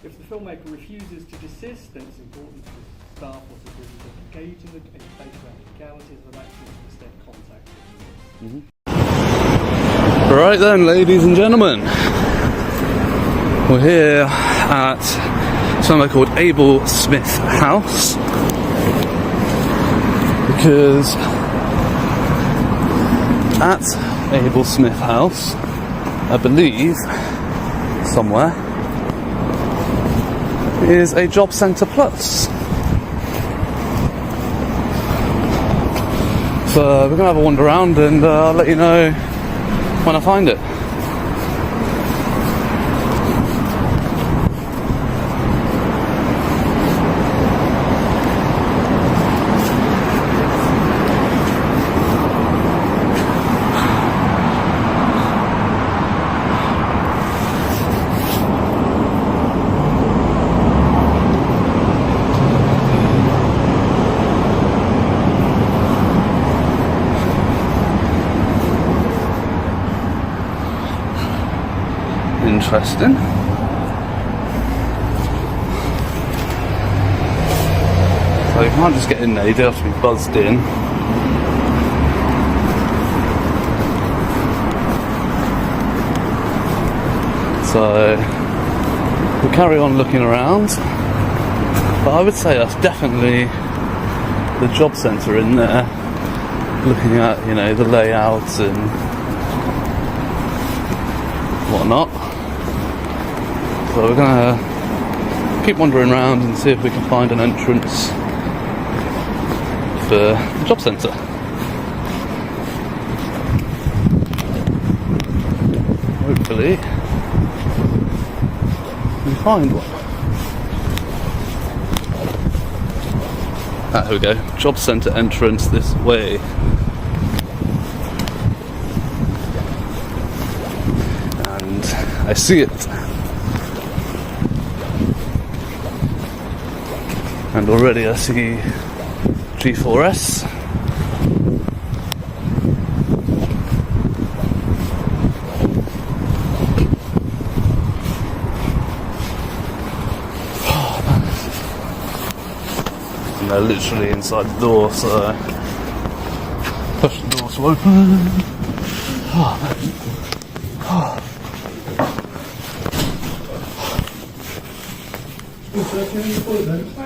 If the filmmaker refuses to desist, then it's important for the staff or supervisor to engage in the debate around the legalities of actions and instead contact them. Right then, ladies and gentlemen, we're here at somewhere called Abel Smith House because at Abel Smith House, I believe, somewhere, is a Job Centre Plus. So we're going to have a wander around and I'll let you know when I find it. Interesting. So you can't just get in there, you do have to be buzzed in. So we'll carry on looking around. But I would say that's definitely the job centre in there. Looking at, you know, the layouts and whatnot. So we're going to keep wandering around and see if we can find an entrance for the job centre. Hopefully we find one. Ah, here we go. Job centre entrance this way. And I see it. And already I see G4S. And they're literally inside the door, so push the door to open.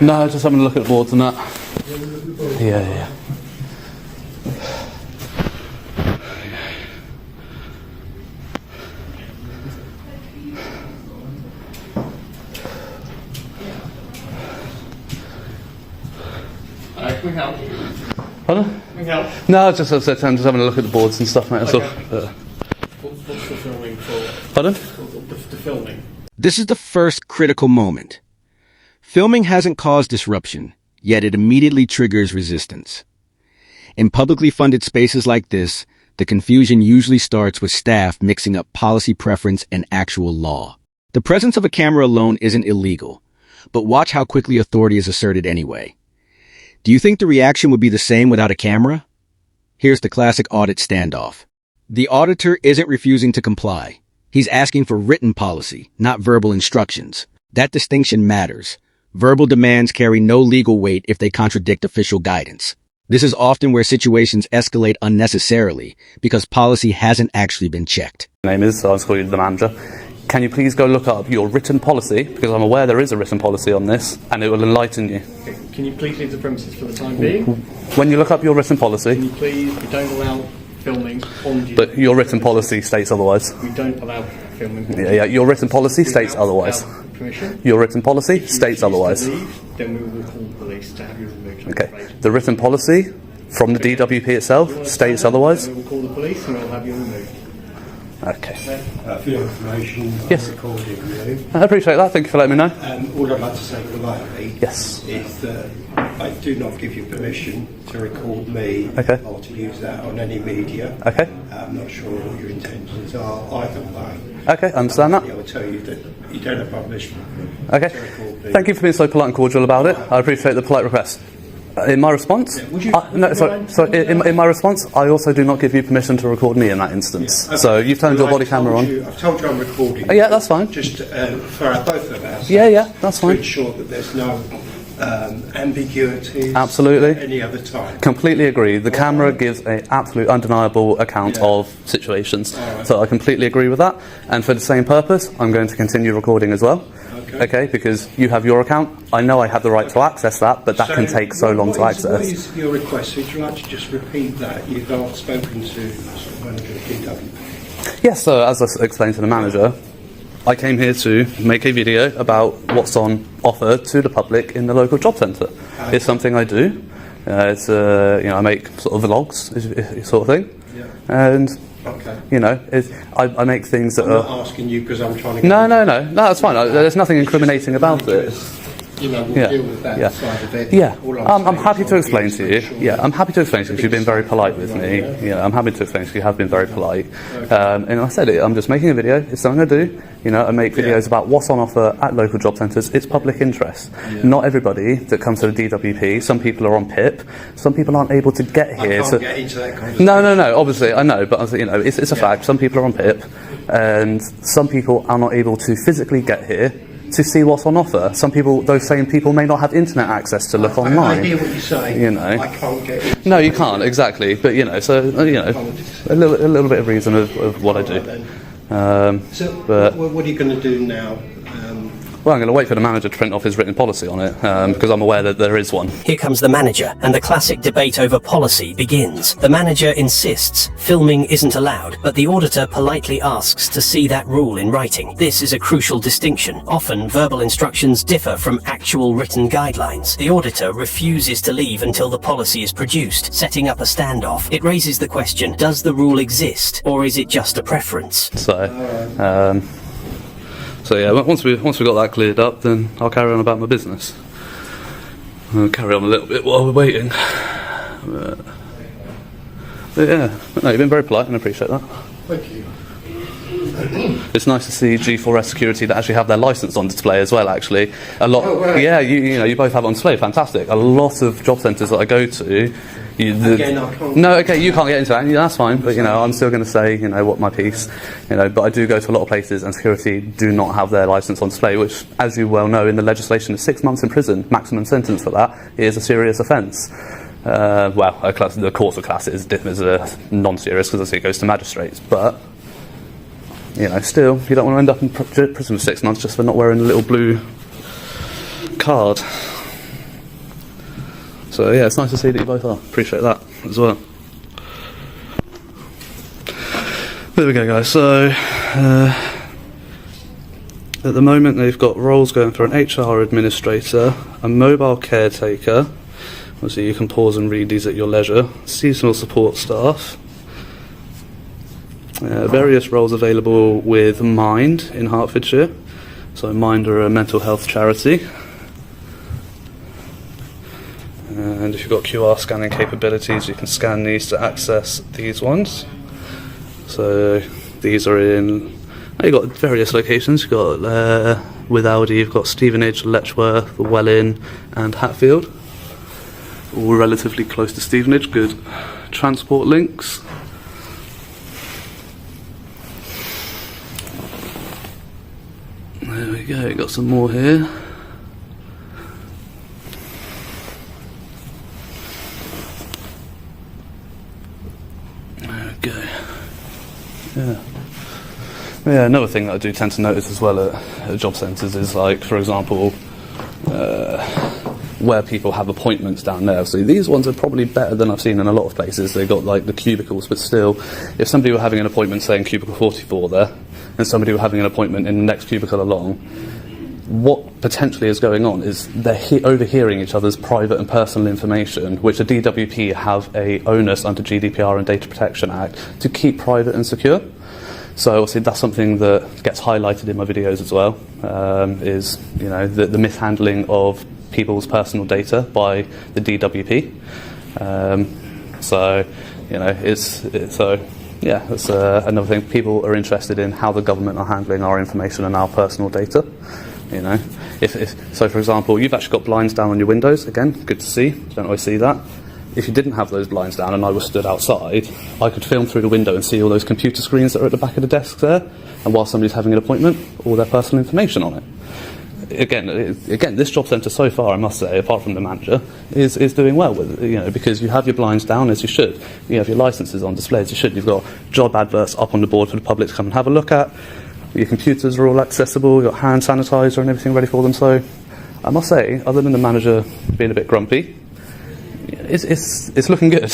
No, just having a look at the boards and that. Yeah. Can we help? Pardon? Can we help? No, just as I said, I'm just having a look at the boards and stuff, mate. Okay. What's the filming for? Pardon? The filming. This is the first critical moment. Filming hasn't caused disruption, yet it immediately triggers resistance. In publicly funded spaces like this, the confusion usually starts with staff mixing up policy preference and actual law. The presence of a camera alone isn't illegal, but watch how quickly authority is asserted anyway. Do you think the reaction would be the same without a camera? Here's the classic audit standoff. The auditor isn't refusing to comply. He's asking for written policy, not verbal instructions. That distinction matters. Verbal demands carry no legal weight if they contradict official guidance. This is often where situations escalate unnecessarily because policy hasn't actually been checked. My name is, so I'll call you the manager. Can you please go look up your written policy, because I'm aware there is a written policy on this, and it will enlighten you. Okay. Can you please leave the premises for the time being? When you look up your written policy... Can you please, we don't allow filming on you. But your written policy states otherwise. We don't allow filming on Yeah, your written policy states otherwise. Permission? Your written policy states otherwise. Leave, then we will call the police to have you removed. Okay. The written policy from the DWP itself states otherwise. Then we will call the police and we'll have you removed. Okay. For your information, Yes. I'm recording you. I appreciate that. Thank you for letting me know. All I'd like to say politely Yes. is that I do not give you permission to record me Okay. or to use that on any media. Okay. I'm not sure what your intentions are either way. Okay, I understand that. I will tell you that you don't have my permission Okay. to record me. Thank you for being so polite and cordial about it. I appreciate the polite request. In my response? Yeah, would you- no, would sorry, mind- sorry, in my response, I also do not give you permission to record me in that instance. Yeah, okay. So you've turned Well, your body I've told camera on. I've told you I'm recording. Oh, yeah, that's fine. Just for both of us. Yeah, that's fine. To ensure that there's no ambiguity. Absolutely. At any other time. Completely agree. The camera gives an absolute undeniable account Yeah. of situations. Alright. So I completely agree with that. And for the same purpose, I'm going to continue recording as well. Okay. Because you have your account. I know I have the right to access that, but that can take so long to What access. is your request? Would you like to just repeat that? You've not spoken to sort of manager of DWP. Yes, so as I explained to the manager, I came here to make a video about what's on offer to the public in the local job centre. It's something I do. I make sort of vlogs, sort of thing. Yeah. And Okay. I make things that I'm are. not asking you because I'm trying to get... No, that's fine. There's nothing incriminating about it. We'll Yeah, deal with that yeah. side of it. Yeah, All I'm saying happy is to I'll explain be to you. sure Yeah, I'm happy to explain to you because you've been very polite with me. Yeah, I'm happy to explain to you. You have been very polite. And I said it, I'm just making a video. It's something I do. I make videos about what's on offer at local job centres. It's public interest. Not everybody that comes to the DWP, some people are on PIP, some people aren't able to get here. I can't get into that conversation. No, obviously, I know, but it's a fact. Some people are on PIP, and some people are not able to physically get here to see what's on offer. Some people, those same people, may not have internet access to look online. I hear what you're saying. I can't get into No, you can't, exactly. But, a little bit of reason of what I do. So, what are you going to do now? Well, I'm going to wait for the manager to print off his written policy on it, because I'm aware that there is one. Here comes the manager, and the classic debate over policy begins. The manager insists filming isn't allowed, but the auditor politely asks to see that rule in writing. This is a crucial distinction. Often, verbal instructions differ from actual written guidelines. The auditor refuses to leave until the policy is produced, setting up a standoff. It raises the question, does the rule exist, or is it just a preference? So yeah, once we got that cleared up, then I'll carry on about my business. I'll carry on a little bit while we're waiting. But yeah, no, you've been very polite and I appreciate that. Thank you. It's nice to see G4S Security that actually have their licence on display as well. Actually, a lot. Oh, right. Yeah, you both have it on display. Fantastic. A lot of job centres that I go to. Again, I can't. No, okay, you can't get into that. Yeah, that's fine. But I'm still going to say what my piece. But I do go to a lot of places, and security do not have their licence on display, which, as you well know, in the legislation is 6 months in prison. Maximum sentence for that is a serious offence. The courts of class is a non-serious because it goes to magistrates, but. Still, you don't want to end up in prison for 6 months just for not wearing a little blue card. So yeah, it's nice to see that you both are. Appreciate that as well. There we go, guys. So at the moment they've got roles going for an HR administrator, a mobile caretaker. Obviously you can pause and read these at your leisure. Seasonal support staff. Various roles available with Mind in Hertfordshire. So Mind are a mental health charity. And if you've got QR scanning capabilities, you can scan these to access these ones. So these are in. You've got various locations. You've got with Aldi, you've got Stevenage, Letchworth, Welwyn, and Hatfield. All relatively close to Stevenage. Good transport links. There we go. Got some more here. Yeah, another thing that I do tend to notice as well at job centres is, like, for example, where people have appointments down there. So these ones are probably better than I've seen in a lot of places. They've got like the cubicles, but still, if somebody were having an appointment, say in cubicle 44 there, and somebody were having an appointment in the next cubicle along, what potentially is going on is they're overhearing each other's private and personal information, which the DWP have a onus under GDPR and Data Protection Act to keep private and secure. So obviously that's something that gets highlighted in my videos as well, is the mishandling of people's personal data by the DWP. That's another thing. People are interested in how the government are handling our information and our personal data. So, for example, you've actually got blinds down on your windows. Again, good to see. Don't always see that. If you didn't have those blinds down and I was stood outside, I could film through the window and see all those computer screens that are at the back of the desk there, and while somebody's having an appointment, all their personal information on it. Again, this job centre so far, I must say, apart from the manager, is doing well with it, because you have your blinds down as you should. You have your licences on display as you should. You've got job adverts up on the board for the public to come and have a look at. Your computers are all accessible. You've got hand sanitizer and everything ready for them. So, I must say, other than the manager being a bit grumpy, it's looking good,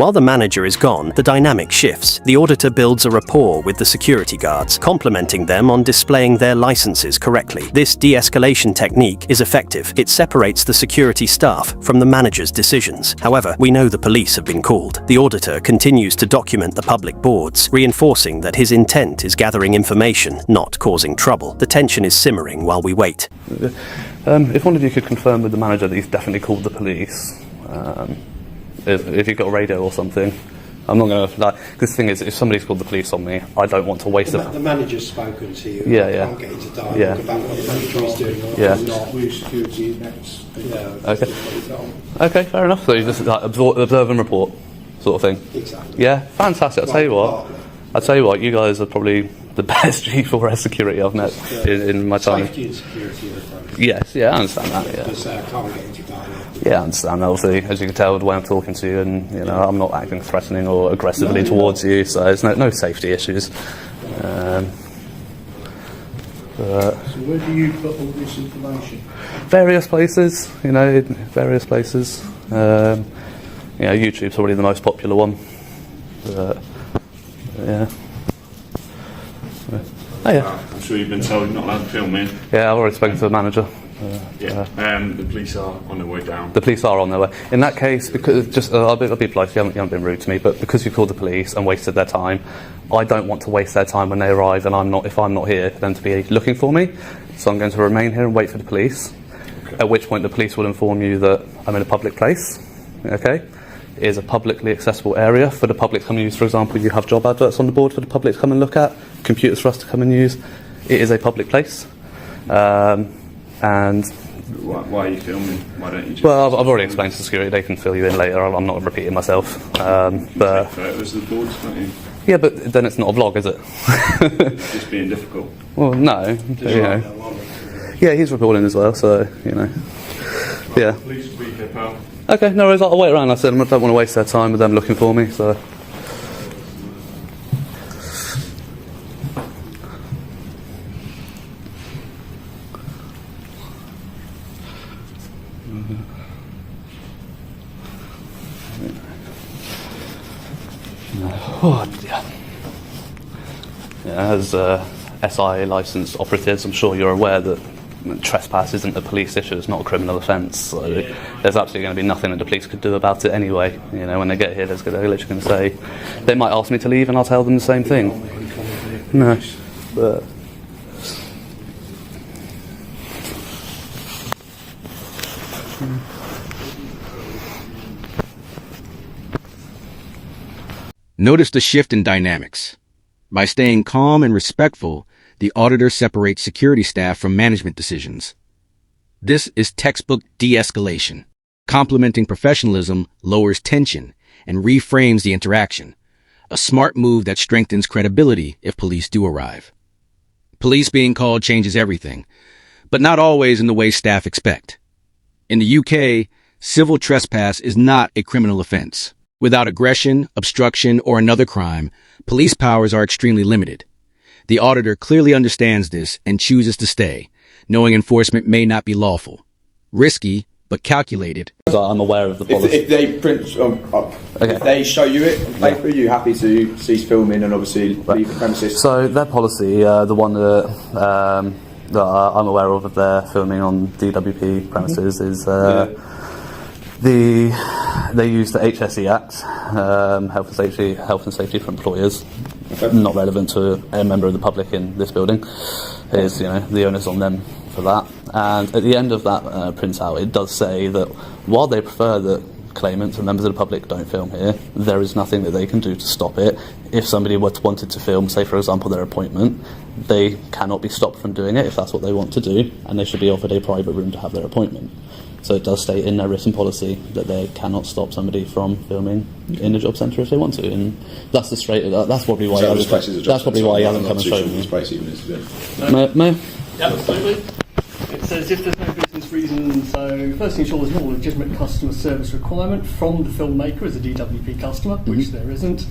While the manager is gone, the dynamic shifts. The auditor builds a rapport with the security guards, complimenting them on displaying their licenses correctly. This de-escalation technique is effective. It separates the security staff from the manager's decisions. However, we know the police have been called. The auditor continues to document the public boards, reinforcing that his intent is gathering information, not causing trouble. The tension is simmering while we wait. If one of you could confirm with the manager that he's definitely called the police, if you've got a radio or something, I'm not going to... Because the thing is, if somebody's called the police on me, I don't want to waste The manager's spoken to you. Yeah. I can't get into dialogue about what the manager is doing or not. With security next. Okay, fair enough. So you just observe and report, sort of thing. Exactly. Yeah, fantastic. I'll tell you what, you guys are probably the best G4S security I've met in my time. Safety and security are the focus. Yes, I understand that. Yeah. Because I can't get into dialogue. Yeah, I understand. Obviously, as you can tell, the way I'm talking to you, and I'm not acting threatening or aggressively towards you, so there's no safety issues. So where do you put all this information? Various places, various places. YouTube's probably the most popular one. Yeah. Oh, yeah. I'm sure you've been told you're not allowed to film in. Yeah, I've already spoken to the manager. The police are on their way down. The police are on their way. In that case, because I'll be polite, you haven't been rude to me, but because you called the police and wasted their time, I don't want to waste their time when they arrive, and if I'm not here, for them to be looking for me. So I'm going to remain here and wait for the police. Okay. At which point the police will inform you that I'm in a public place. Okay, it is a publicly accessible area for the public to come and use. For example, you have job adverts on the board for the public to come and look at, computers for us to come and use. It is a public place. And why are you filming? Why don't you just... Well, I've already explained to security. They can fill you in later. I'm not repeating myself. But photos of the boards, don't you? Yeah, but then it's not a vlog, is it? Just being difficult. Well, no. Yeah, he's recording as well, so yeah. Police will be here, pal. Okay, no worries. I'll wait around. I said I don't want to waste their time with them looking for me, so. Oh dear. Yeah, as SI licensed operatives, I'm sure you're aware that trespass isn't a police issue, it's not a criminal offence, so there's absolutely going to be nothing that the police could do about it anyway. When they get here, they're literally going to say, they might ask me to leave and I'll tell them the same thing. No, but... Notice the shift in dynamics. By staying calm and respectful, the auditor separates security staff from management decisions. This is textbook de-escalation. Complementing professionalism lowers tension and reframes the interaction. A smart move that strengthens credibility if police do arrive. Police being called changes everything, but not always in the way staff expect. In the UK, civil trespass is not a criminal offense. Without aggression, obstruction, or another crime, police powers are extremely limited. The auditor clearly understands this and chooses to stay, knowing enforcement may not be lawful. Risky, but calculated. So I'm aware of the policy. If they print, if they show you it on paper, are you happy to cease filming and obviously leave the premises? So their policy, the one that I'm aware of their filming on DWP premises is they use the HSE Act, Health and Safety for Employers, not relevant to a member of the public in this building. Is the onus on them for that. And at the end of that printout, it does say that while they prefer that claimants and members of the public don't film here, there is nothing that they can do to stop it. If somebody wanted to film, say for example their appointment, they cannot be stopped from doing it if that's what they want to do, and they should be offered a private room to have their appointment. So it does state in their written policy that they cannot stop somebody from filming in the job centre if they want to, and that's the straight. That's probably why. That's probably why he hasn't come and shown me. May? Yeah, absolutely. It says if there's no business reason, so first ensure there's no legitimate customer service requirement from the filmmaker as a DWP customer, which there isn't.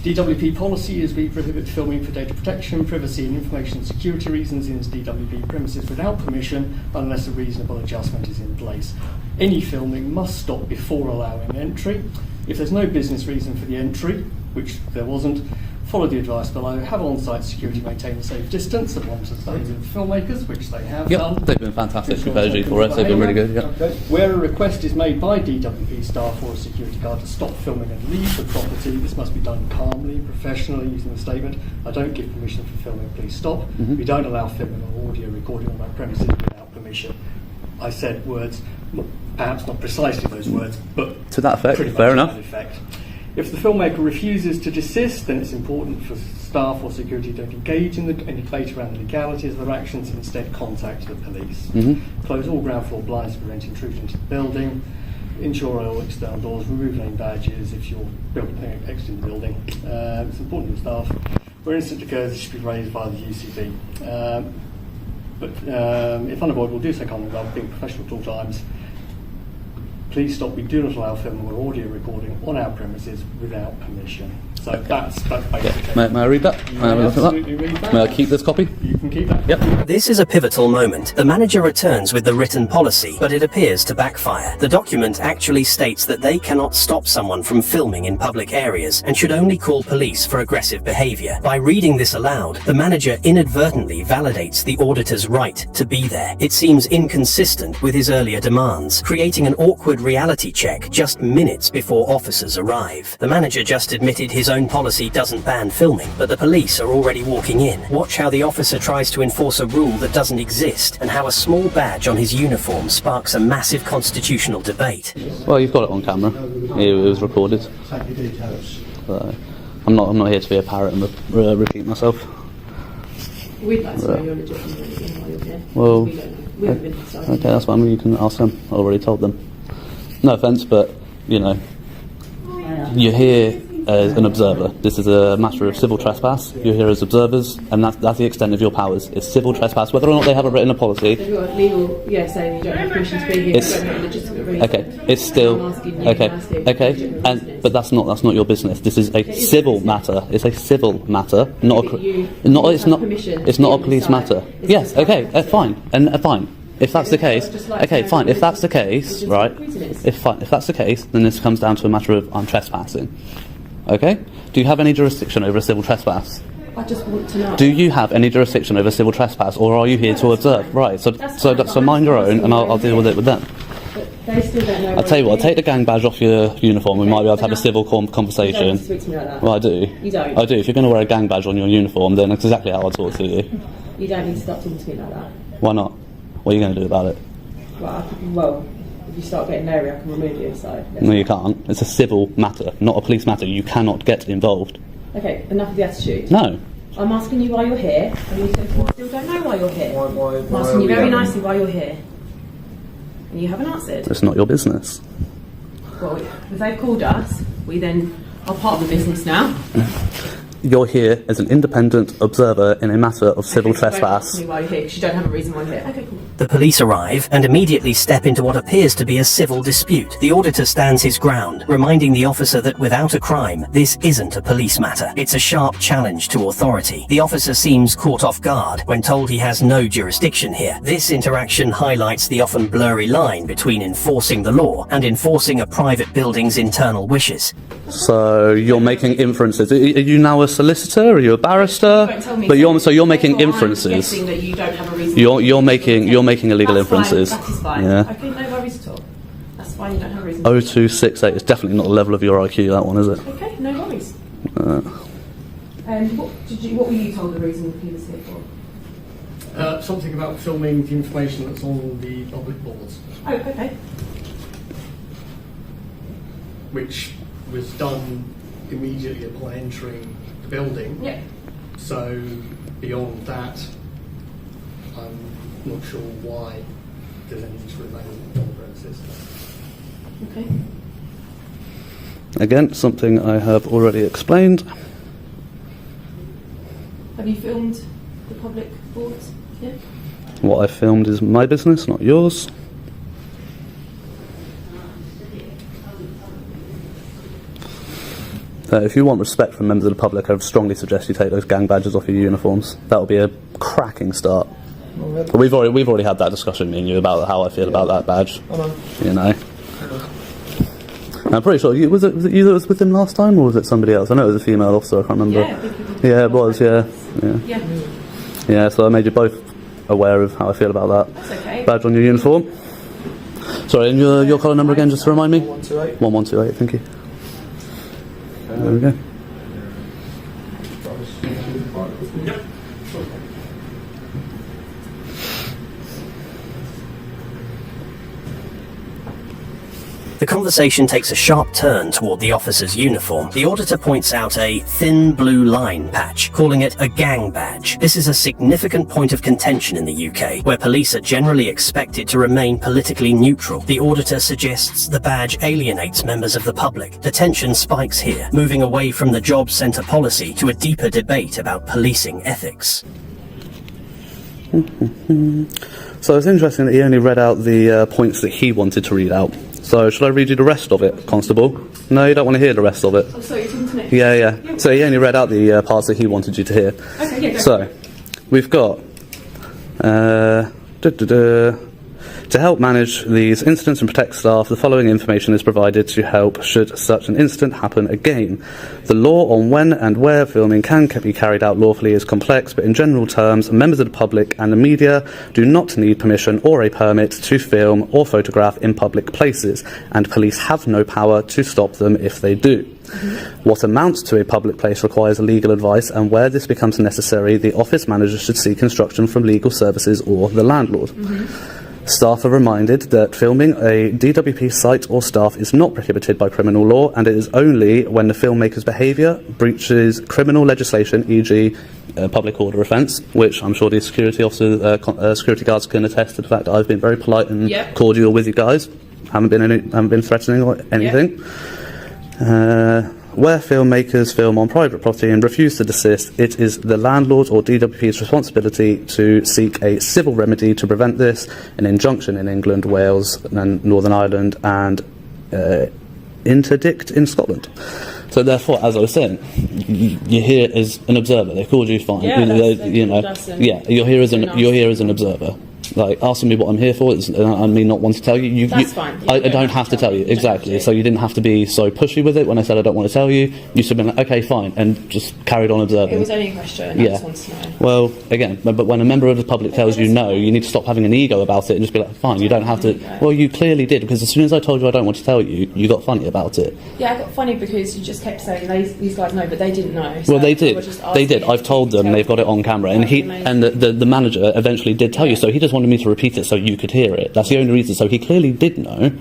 DWP policy is we prohibit filming for data protection, privacy and information security reasons in DWP premises without permission unless a reasonable adjustment is in place. Any filming must stop before allowing entry. If there's no business reason for the entry, which there wasn't, follow the advice below, have on-site security maintain a safe distance of those of the filmmakers, which they have done. They've been fantastic for us, they've been really good. Okay. Where a request is made by DWP staff or a security guard to stop filming and leave the property, this must be done calmly, professionally, using the statement, I don't give permission for filming, please stop. We don't allow filming or audio recording on my premises without permission. I said words, perhaps not precisely those words, but to that effect, pretty much fair enough. To that effect. If the filmmaker refuses to desist, then it's important for staff or security to engage in any debate around the legalities of their actions and instead contact the police. Close all ground floor blinds to prevent intrusion into the building. Ensure all external doors. Remove name badges if you're exiting the building. It's important to staff. Where incident occurs, it should be raised via the UCB. But if unavoidable, do so calmly rather being professional at all times. Please stop. We do not allow film or audio recording on our premises without permission. So that's basically. May I read that? May I have a look at that? Read that. May I keep this copy? You can keep that. Yep. This is a pivotal moment. The manager returns with the written policy, but it appears to backfire. The document actually states that they cannot stop someone from filming in public areas and should only call police for aggressive behaviour. By reading this aloud, the manager inadvertently validates the auditor's right to be there. It seems inconsistent with his earlier demands, creating an awkward reality check just minutes before officers arrive. The manager just admitted his own policy doesn't ban filming, but the police are already walking in. Watch how the officer tries to enforce a rule that doesn't exist, and how a small badge on his uniform sparks a massive constitutional debate. Well, you've got it on camera. It was recorded. Take your details. I'm not here to be a parrot and repeat myself. We'd like to know your legitimate while you're here. Well, We don't know. We haven't been decided. Okay, that's fine. You can ask them. I already told them. No offence, but you know, you're here as an observer. This is a matter of civil trespass. You're here as observers, and that's the extent of your powers. It's civil trespass, whether or not they have a written policy. They've got legal, saying you don't have permission to be here. It's, you don't have a legitimate reason. okay, it's still I'm asking you, okay, and but that's not your business. This is a civil matter. It's a civil matter, not it's not a police matter. Yes, okay, fine, and fine. If that's the case, okay, fine. If that's the case, right? If that's the case, then this comes down to a matter of I'm trespassing. Okay? Do you have any jurisdiction over a civil trespass? I just want to know. Do you have any jurisdiction over civil trespass, or are you here to observe? Right. So mind your own, and I'll deal with it with them. But they still don't know. I'll tell you what. I'll take the gang badge off your uniform. We might be able to have a civil conversation. You don't speak to me like that. Well, I do. You don't. I do. If you're going to wear a gang badge on your uniform, then that's exactly how I'll talk to you. You don't need to start talking to me like that. Why not? What are you going to do about it? Well, if you start getting leery, I can remove you. So no, you can't. It's a civil matter, not a police matter. You cannot get involved. okay, enough of the attitude. No. I'm asking you why you're here, and you still don't know why you're here. I'm asking you very nicely why you're here, and you haven't answered. It's not your business. Well, if they've called us, we then are part of the business now. You're here as an independent observer in a matter of civil trespass. Don't ask me why you're here, because you don't have a reason why you're here. Okay, cool. The police arrive and immediately step into what appears to be a civil dispute. The auditor stands his ground, reminding the officer that without a crime, this isn't a police matter. It's a sharp challenge to authority. The officer seems caught off guard when told he has no jurisdiction here. This interaction highlights the often blurry line between enforcing the law and enforcing a private building's internal wishes. So you're making inferences. Are you now a solicitor? Are you a barrister? You won't tell me But you're making Therefore, inferences. I'm guessing that you don't have a reason. You're making illegal That's inferences. Fine. That is fine. Yeah. Okay, no worries at all. That's fine. You don't have a reason. 0268 is definitely not the level of your IQ. That one, is it? Okay, no worries. What were you told the reason he was here for? Something about filming the information that's on the public boards. Oh, okay. which was done immediately upon entering the building. Yeah. So beyond that, I'm not sure why there's anything to remain on the premises. Okay. Again, something I have already explained. Have you filmed the public boards? Yeah. What I filmed is my business, not yours. If you want respect from members of the public, I would strongly suggest you take those gang badges off your uniforms. That would be a cracking start. But we've already had that discussion, me and you, about how I feel about that badge. You know. I'm pretty sure was it you that was with him last time, or was it somebody else? I know it was a female officer. I can't remember. Yeah, I think you did. Yeah, it was. Yeah. Yeah. Yeah. So I made you both aware of how I feel about that. That's okay. Badge on your uniform. Sorry, and your collar number again, just to remind me. 1128. 1128. Thank you. There we go. The conversation takes a sharp turn toward the officer's uniform. The auditor points out a thin blue line patch, calling it a gang badge. This is a significant point of contention in the UK, where police are generally expected to remain politically neutral. The auditor suggests the badge alienates members of the public. The tension spikes here, moving away from the job centre policy to a deeper debate about policing ethics. So it's interesting that he only read out the points that he wanted to read out. So should I read you the rest of it, Constable? No, you don't want to hear the rest of it. Oh, sorry, it's internet. Yeah. So he only read out the parts that he wanted you to hear. Okay, yeah, go. So we've got to help manage these incidents and protect staff, the following information is provided to help should such an incident happen again. The law on when and where filming can be carried out lawfully is complex, but in general terms, members of the public and the media do not need permission or a permit to film or photograph in public places, and police have no power to stop them if they do. What amounts to a public place requires legal advice, and where this becomes necessary, the office manager should seek instruction from legal services or the landlord. Staff are reminded that filming a DWP site or staff is not prohibited by criminal law, and it is only when the filmmaker's behaviour breaches criminal legislation, e.g. Public order offence, which I'm sure the security guards can attest to the fact that I've been very polite and cordial with you guys. Haven't been threatening or anything. Where filmmakers film on private property and refuse to desist, it is the landlord or DWP's responsibility to seek a civil remedy to prevent this, an injunction in England, Wales and Northern Ireland, and interdict in Scotland. So therefore, as I was saying, you're here as an observer. They called you fine. Yeah, you're here as an observer. Like, asking me what I'm here for is me not want to tell you. That's fine. I don't have to tell you, exactly. So you didn't have to be so pushy with it when I said I don't want to tell you. You should have been like, okay, fine, and just carried on observing. It was only a question. I just wanted to know. Well, again, but when a member of the public tells you no, you need to stop having an ego about it and just be like, fine, you don't have to. Well, you clearly did, because as soon as I told you I don't want to tell you, you got funny about it. Yeah, I got funny because you just kept saying these guys know, but they didn't know. Well, they did. They did. I've told them. They've got it on camera, and the manager eventually did tell you. So he just wanted me to repeat it so you could hear it. That's the only reason. So he clearly did know,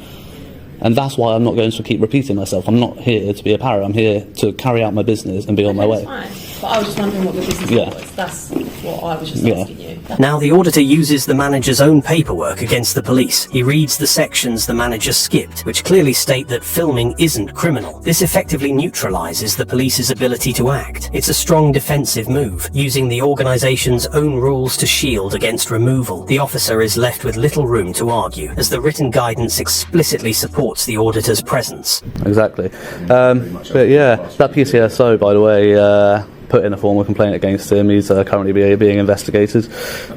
and that's why I'm not going to keep repeating myself. I'm not here to be a parrot. I'm here to carry out my business and be on my way. Fine. But I was just wondering what your business was. That's what I was just asking you. Now the auditor uses the manager's own paperwork against the police. He reads the sections the manager skipped, which clearly state that filming isn't criminal. This effectively neutralises the police's ability to act. It's a strong defensive move, using the organisation's own rules to shield against removal. The officer is left with little room to argue, as the written guidance explicitly supports the auditor's presence. Exactly. But yeah, that PCSO, by the way, put in a formal complaint against him. He's currently being investigated,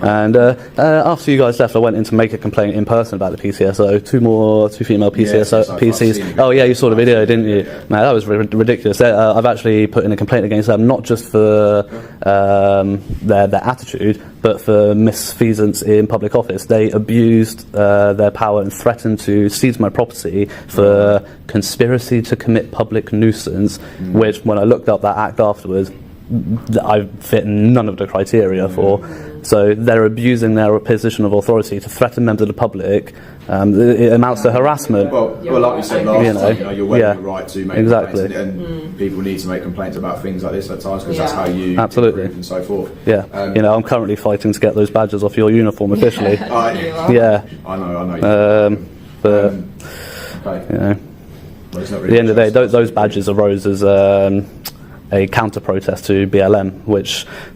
and after you guys left, I went in to make a complaint in person about the PCSO. Two female PCs. Oh yeah, you saw the video, didn't you? Man, that was ridiculous. I've actually put in a complaint against them, not just for their attitude, but for misfeasance in public office. They abused their power and threatened to seize my property for conspiracy to commit public nuisance, which, when I looked up that act afterwards, I fit none of the criteria for. So they're abusing their position of authority to threaten members of the public. It amounts to harassment. Well, like we said last time, you're well yeah, your right to make exactly. complaints, and people need to make complaints about things like this at times because that's how you absolutely improve and so forth. Yeah, I'm currently fighting to get those badges off your uniform officially. Yeah, I know. But okay. Well, at the end of the day, those badges arose as a counter-protest to BLM,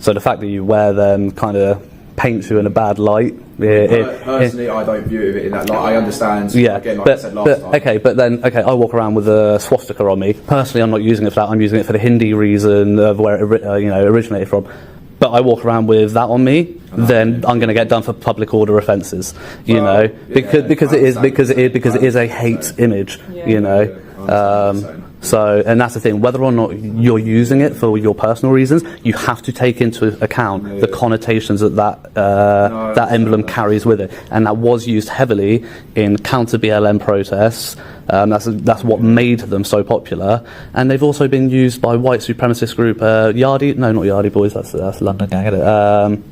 so the fact that you wear them kind of paints you in a bad light. Personally, I don't view it in that light. I understand. Yeah, again, like I said last time. I walk around with a swastika on me. Personally, I'm not using it for that. I'm using it for the Hindi reason of where it originated from. But I walk around with that on me, then I'm going to get done for public order offences. Because it is a hate image. So, and that's the thing, whether or not you're using it for your personal reasons, you have to take into account the connotations that emblem carries with it. And that was used heavily in counter-BLM protests. That's what made them so popular. And they've also been used by white supremacist group, not Yardie Boys, that's London gang,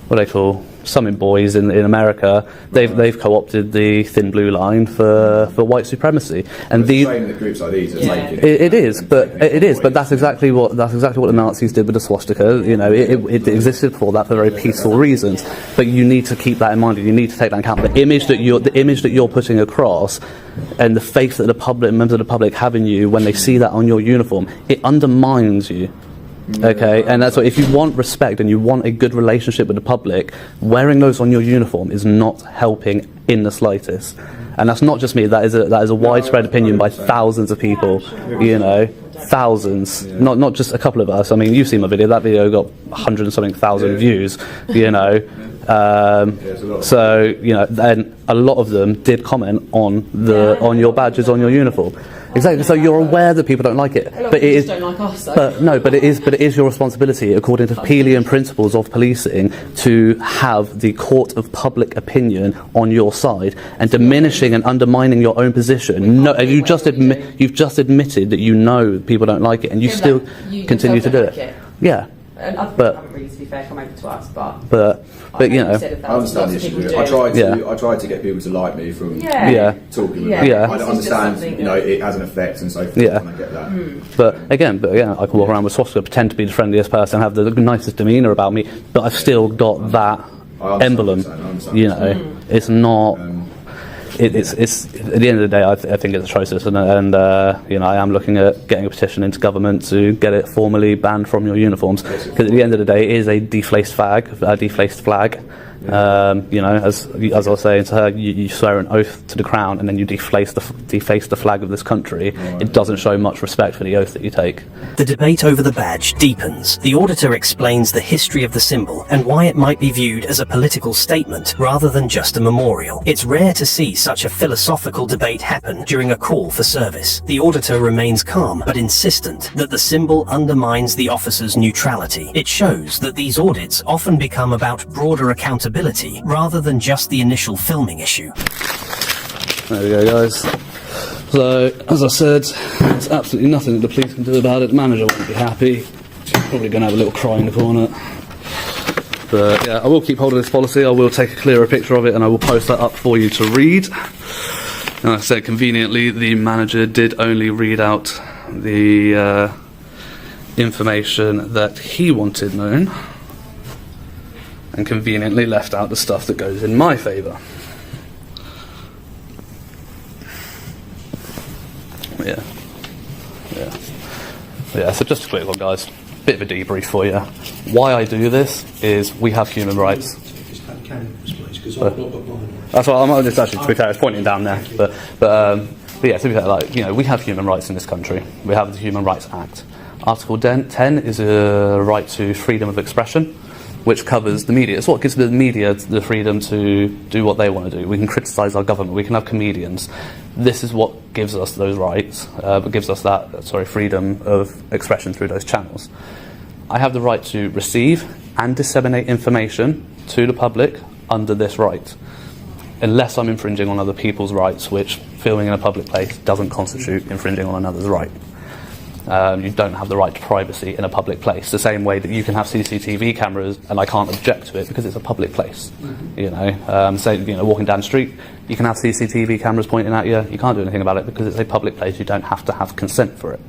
what do they call? Something boys in America, they've co-opted the thin blue line for white supremacy, and it's a shame that groups like these are taking it is, but that's exactly what the Nazis did with the swastika. It existed for that for very peaceful reasons. But you need to keep that in mind. You need to take that into account. The image that you're putting across, and the faith that members of the public have in you when they see that on your uniform, it undermines you. Okay, and that's what, if you want respect and you want a good relationship with the public, wearing those on your uniform is not helping in the slightest. And that's not just me, that is a widespread opinion by thousands of people, thousands, not just a couple of us. I mean, you've seen my video, that video got 100 and something thousand views, then a lot of them did comment on your badges on your uniform. Exactly. So you're aware that people don't like it, but it is. Don't like us, though. But it is your responsibility, according to Pelian principles of policing, to have the court of public opinion on your side, and diminishing and undermining your own position. No, you've just admitted that people don't like it, and you still continue to do it. Yeah. And I haven't really, to be fair, come over to us, but I understand the issue with it. I tried to get people to like me from talking about it. I don't understand, it has an effect and so forth, and I get that. But again, I can walk around with swastika, pretend to be the friendliest person, have the nicest demeanour about me, but I've still got that emblem. It's not. It's at the end of the day, I think it's atrocious, and I am looking at getting a petition into government to get it formally banned from your uniforms, because at the end of the day, it is a defaced flag. As I was saying to her, you swear an oath to the crown and then you deface the flag of this country. It doesn't show much respect for the oath that you take. The debate over the badge deepens. The auditor explains the history of the symbol and why it might be viewed as a political statement rather than just a memorial. It's rare to see such a philosophical debate happen during a call for service. The auditor remains calm but insistent that the symbol undermines the officer's neutrality. It shows that these audits often become about broader accountability rather than just the initial filming issue. There we go, guys. So, as I said, there's absolutely nothing that the police can do about it. The manager won't be happy. She's probably going to have a little cry in the corner. But yeah, I will keep hold of this policy. I will take a clearer picture of it and I will post that up for you to read. And like I said, conveniently, the manager did only read out the information that he wanted known, and conveniently left out the stuff that goes in my favour. Yeah, so just a quick one, guys. Bit of a debrief for you. Why I do this is we have human rights. That's what I'm just actually, to be fair, I was pointing down there. But yeah, to be fair, we have human rights in this country. We have the Human Rights Act. Article 10 is a right to freedom of expression, which covers the media. It's what gives the media the freedom to do what they want to do. We can criticise our government, we can have comedians. This is what gives us those rights, gives us that freedom of expression through those channels. I have the right to receive and disseminate information to the public under this right, unless I'm infringing on other people's rights, which filming in a public place doesn't constitute infringing on another's right. You don't have the right to privacy in a public place, the same way that you can have CCTV cameras and I can't object to it because it's a public place. You know, say, you know, walking down the street, you can have CCTV cameras pointing at you. You can't do anything about it because it's a public place. You don't have to have consent for it.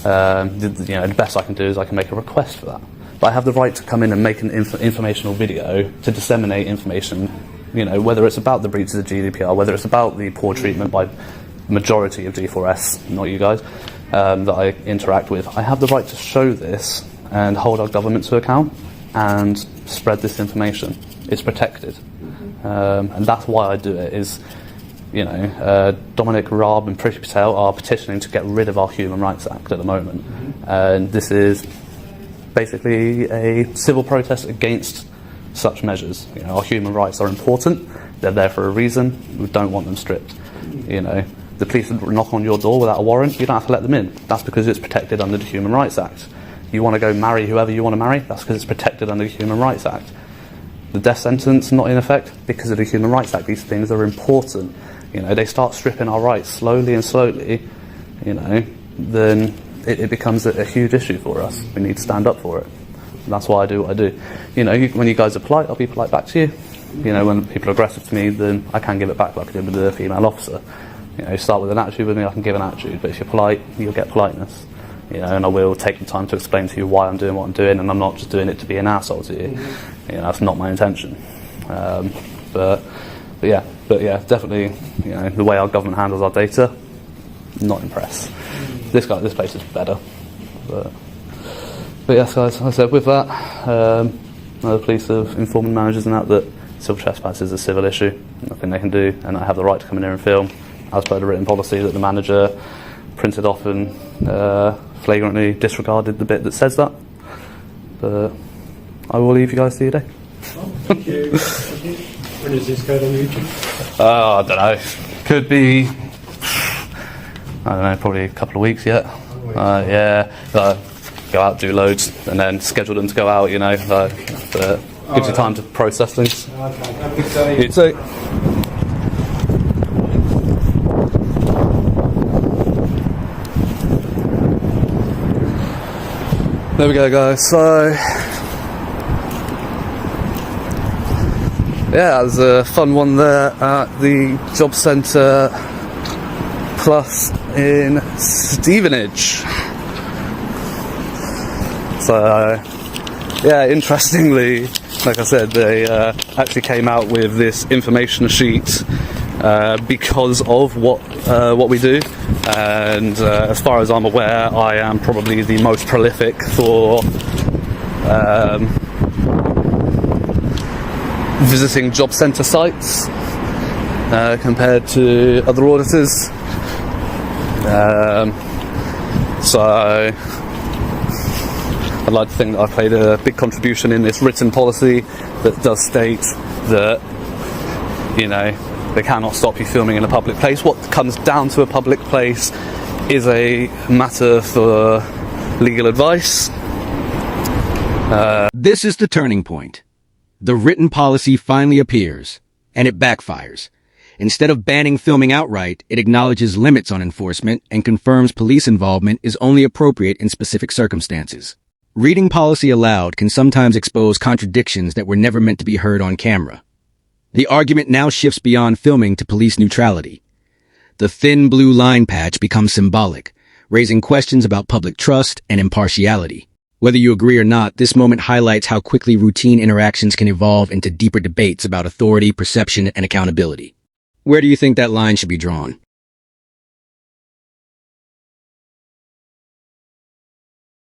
You know, the best I can do is I can make a request for that. But I have the right to come in and make an informational video to disseminate information, you know, whether it's about the breaches of GDPR, whether it's about the poor treatment by majority of G4S, not you guys, that I interact with. I have the right to show this and hold our government to account and spread this information. It's protected. And that's why I do it, is, you know, Dominic Raab and Priti Patel are petitioning to get rid of our Human Rights Act at the moment. And this is basically a civil protest against such measures. You know, our human rights are important. They're there for a reason. We don't want them stripped. You know, the police would knock on your door without a warrant. You don't have to let them in. That's because it's protected under the Human Rights Act. You want to go marry whoever you want to marry. That's because it's protected under the Human Rights Act. The death sentence not in effect because of the Human Rights Act. These things are important. You know, they start stripping our rights slowly and slowly. You know, then it becomes a huge issue for us. We need to stand up for it. And that's why I do what I do. You know, when you guys are polite, I'll be polite back to you. You know, when people are aggressive to me, then I can give it back like I did with the female officer. You know, you start with an attitude with me, I can give an attitude. But if you're polite, you'll get politeness. You know, and I will take the time to explain to you why I'm doing what I'm doing, and I'm not just doing it to be an arsehole to you. You know, that's not my intention. But yeah, definitely, you know, the way our government handles our data, not impressed. This place is better. But yes, guys, as I said, with that, the police have informed managers and that civil trespass is a civil issue, nothing they can do, and I have the right to come in here and film, as per the written policy that the manager printed off and flagrantly disregarded the bit that says that. But I will leave you guys to your day. Thank you. When is this going on YouTube? I don't know. Could be, I don't know, probably a couple of weeks yet. Yeah. Go out, do loads, and then schedule them to go out, you know. Gives you time to process things. Okay. Have a good day. You too. There we go, guys. So, yeah, it was a fun one there at the Job Centre Plus in Stevenage. So, yeah, interestingly, like I said, they actually came out with this information sheet because of what we do, and as far as I'm aware, I am probably the most prolific for visiting job centre sites compared to other auditors. So I'd like to think that I've played a big contribution in this written policy that does state that, you know, they cannot stop you filming in a public place. What comes down to a public place is a matter for legal advice. This is the turning point. The written policy finally appears, and it backfires. Instead of banning filming outright, it acknowledges limits on enforcement and confirms police involvement is only appropriate in specific circumstances. Reading policy aloud can sometimes expose contradictions that were never meant to be heard on camera. The argument now shifts beyond filming to police neutrality. The thin blue line patch becomes symbolic, raising questions about public trust and impartiality. Whether you agree or not, this moment highlights how quickly routine interactions can evolve into deeper debates about authority, perception, and accountability. Where do you think that line should be drawn?